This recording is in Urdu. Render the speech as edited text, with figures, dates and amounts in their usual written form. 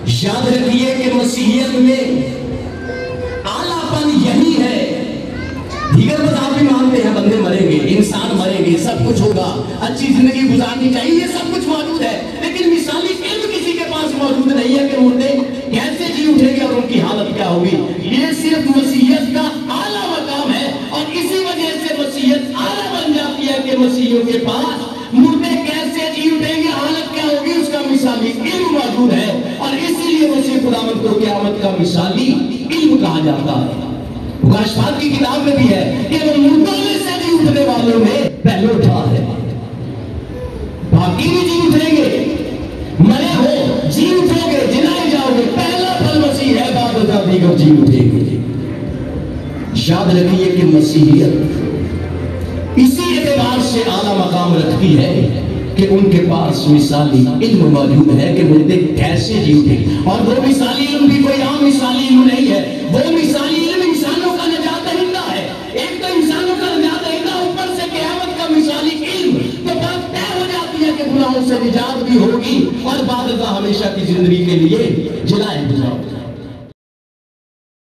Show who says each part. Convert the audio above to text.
Speaker 1: یاد رکھیے کہ مسیحیت میں اعلیٰ پن یہی ہے. دیگر مذہب بھی مانتے ہیں بندے مریں گے، انسان مریں گے، سب کچھ ہوگا، اچھی زندگی گزارنی چاہیے، یہ سب کچھ موجود ہے، لیکن مثالی علم کسی کے پاس موجود نہیں ہے کہ مردے کیسے جی اٹھیں گے اور ان کی حالت کیا ہوگی. یہ صرف مسیحیت کا اعلیٰ مقام ہے، اور اسی وجہ سے مسیحیت اعلیٰ بن جاتی ہے کہ مسیحیوں کے پاس مردے کیسے جی اٹھیں گے، حالت کیا ہوگی، اس کا مثالی علم موجود ہے. اور اسی لیے مسیح خداوند کو قیامت کا مثالی علم کہا جاتا ہے. مکاشفات کی کتاب میں بھی ہے کہ وہ مردوں میں سے جی اٹھنے والوں میں پہلے اٹھا ہے. باقی بھی جی اٹھیں گے، مرے ہو جی اٹھو گے، جلائے جاؤ گے، پہلا پھل مسیح ہے، بعد ازا دیگر جی اٹھیں گے. یاد رکھیے کہ مسیحیت اسی اعتبار سے اعلیٰ مقام رکھتی ہے کہ ان کے پاس مثالی علم موجود ہے کہ مردے کیسے جی اٹھے. اور وہ مثالی علم بھی کوئی عام مثالی علم نہیں ہے، وہ مثالی علم انسانوں کا نجات دہندہ ہے. ایک تو انسانوں کا نجات دہندہ، اوپر سے قیامت کا مثالی علم. تو بات طے ہو جاتی ہے کہ گناہوں سے نجات بھی ہوگی اور بعد ازاں ہمیشہ کی زندگی کے لیے جلائے جاؤ.